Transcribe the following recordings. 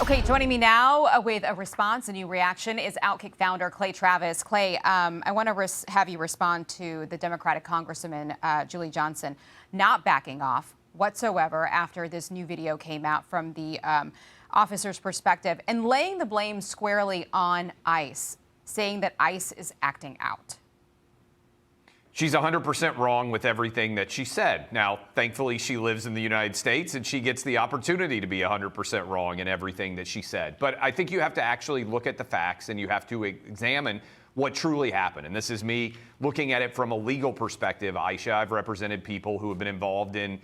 Okay, joining me now with a response, a new reaction, is Outkick founder Clay Travis. Clay, I want to have you respond to the Democratic Congresswoman Julie Johnson not backing off whatsoever after this new video came out from the officer's perspective and laying the blame squarely on ICE, saying that ICE is acting out. She's 100% wrong with everything that she said. Now, thankfully, she lives in the United States and she gets the opportunity to be 100% wrong in everything that she said. But I think you have to actually look at the facts and you have to examine what truly happened. And this is me looking at it from a legal perspective. Aisha, I've represented people who have been involved in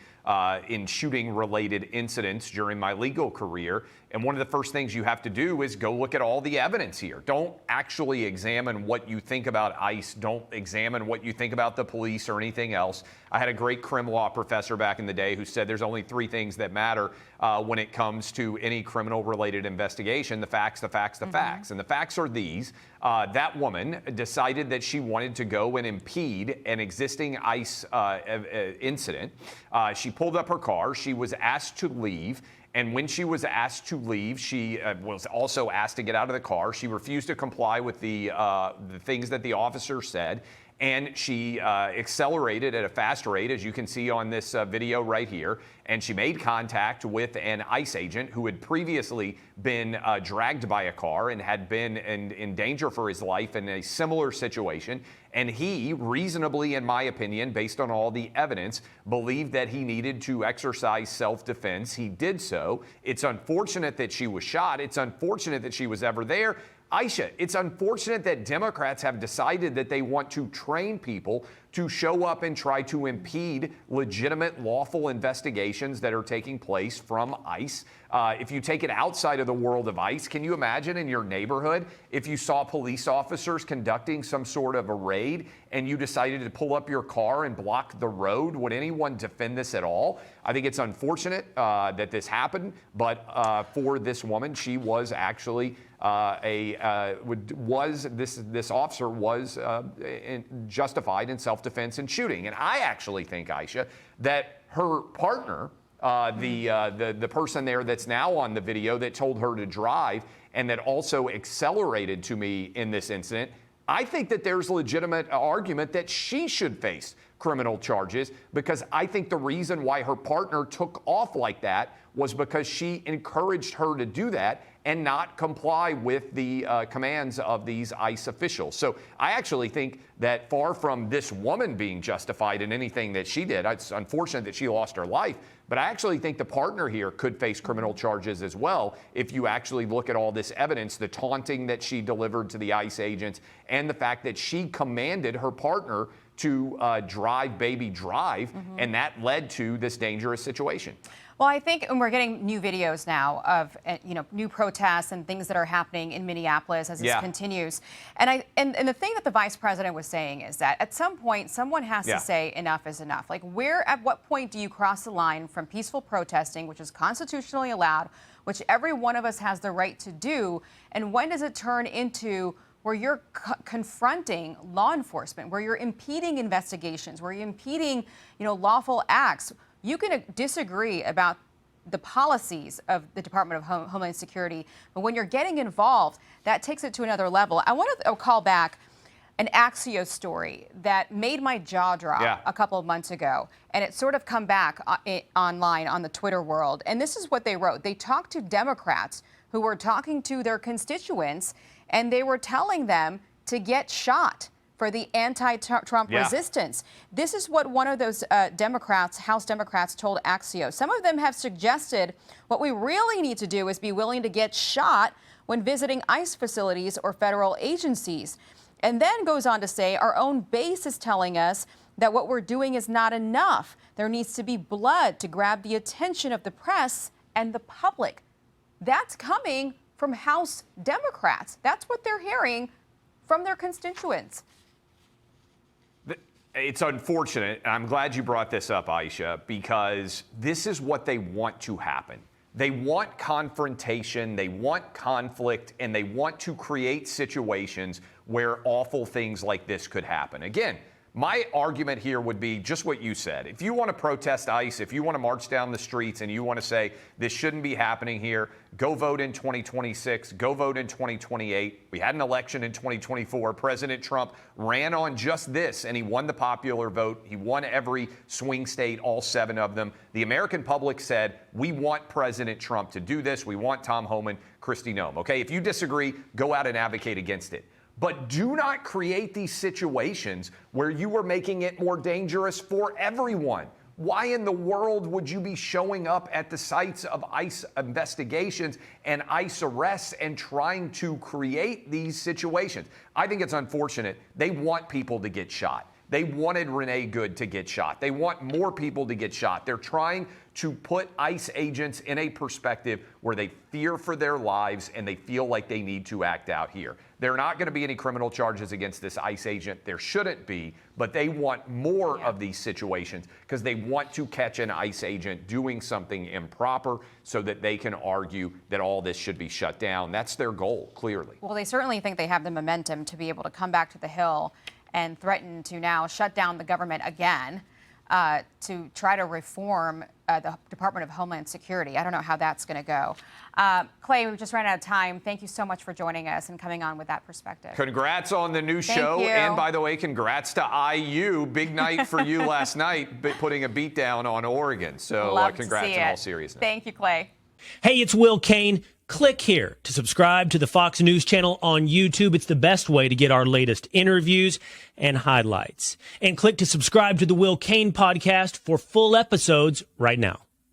shooting-related incidents during my legal career. And one of the first things you have to do is go look at all the evidence here. Don't actually examine what you think about ICE. Don't examine what you think about the police or anything else. I had a great crim law professor back in the day who said there's only three things that matter when it comes to any criminal-related investigation: the facts, the facts, the facts. And the facts are these. That woman decided that she wanted to go and impede an existing ICE incident. She pulled up her car. She was asked to leave. And when she was asked to leave, she was also asked to get out of the car. She refused to comply with the things that the officer said. And she accelerated at a fast rate, as you can see on this video right here. And she made contact with an ICE agent who had previously been dragged by a car and had been in danger for his life in a similar situation. And he, reasonably, in my opinion, based on all the evidence, believed that he needed to exercise self-defense. He did so. It's unfortunate that she was shot. It's unfortunate that she was ever there. Aisha, it's unfortunate that Democrats have decided that they want to train people to show up and try to impede legitimate, lawful investigations that are taking place from ICE. If you take it outside of the world of ICE, can you imagine in your neighborhood if you saw police officers conducting some sort of a raid and you decided to pull up your car and block the road? Would anyone defend this at all? I think it's unfortunate that this happened, but for this woman, she was actually this officer was justified in self-defense and shooting. And I actually think, Aisha, that her partner, the person there that's now on the video that told her to drive and that also accelerated to me in this incident, I think that there's legitimate argument that she should face criminal charges, because I think the reason why her partner took off like that was because she encouraged her to do that and not comply with the commands of these ICE officials. So I actually think that far from this woman being justified in anything that she did, it's unfortunate that she lost her life, but I actually think the partner here could face criminal charges as well if you actually look at all this evidence, the taunting that she delivered to the ICE agents, and the fact that she commanded her partner to drive, baby, drive, and that led to this dangerous situation. Well, I think, and we're getting new videos now of, new protests and things that are happening in Minneapolis as this continues. And the thing that the vice president was saying is that at some point, someone has to say enough is enough. Like, at what point do you cross the line from peaceful protesting, which is constitutionally allowed, which every one of us has the right to do, and when does it turn into where you're confronting law enforcement, where you're impeding investigations, where you're impeding, lawful acts? You can disagree about the policies of the Department of Homeland Security, but when you're getting involved, that takes it to another level. I want to call back an Axios story that made my jaw drop a couple of months ago, and it's sort of come back online on the Twitter world. And this is what they wrote. They talked to Democrats who were talking to their constituents, and they were telling them to get shot for the anti-Trump resistance. This is what one of those House Democrats told Axios. Some of them have suggested what we really need to do is be willing to get shot when visiting ICE facilities or federal agencies. And then goes on to say, our own base is telling us that what we're doing is not enough. There needs to be blood to grab the attention of the press and the public. That's coming from House Democrats. That's what they're hearing from their constituents. It's unfortunate. I'm glad you brought this up, Aisha, because this is what they want to happen. They want confrontation, they want conflict, and they want to create situations where awful things like this could happen. Again, My argument here would be just what you said. If you want to protest ICE, if you want to march down the streets and you want to say this shouldn't be happening here, go vote in 2026, go vote in 2028. We had an election in 2024. President Trump ran on just this, and he won the popular vote. He won every swing state, all 7 of them. The American public said, we want President Trump to do this. We want Tom Homan, Kristi Noem. Okay, if you disagree, go out and advocate against it. But do not create these situations where you are making it more dangerous for everyone. Why in the world would you be showing up at the sites of ICE investigations and ICE arrests and trying to create these situations? I think it's unfortunate. They want people to get shot. They wanted Renee Good to get shot. They want more people to get shot. They're trying to put ICE agents in a perspective where they fear for their lives and they feel like they need to act out here. There are not going to be any criminal charges against this ICE agent. There shouldn't be, but they want more of these situations because they want to catch an ICE agent doing something improper so that they can argue that all this should be shut down. That's their goal, clearly. Well, they certainly think they have the momentum to be able to come back to the Hill and threaten to now shut down the government again to try to reform the Department of Homeland Security. I don't know how that's going to go. Clay, we've just ran out of time. Thank you so much for joining us and coming on with that perspective. Congrats on the new show. You. And by the way, congrats to IU. Big night for you last night, putting a beat down on Oregon. So congrats in all seriousness. Thank you, Clay. Hey, it's Will Cain. Click here to subscribe to the Fox News channel on YouTube. It's the best way to get our latest interviews and highlights. And click to subscribe to the Will Cain podcast for full episodes right now.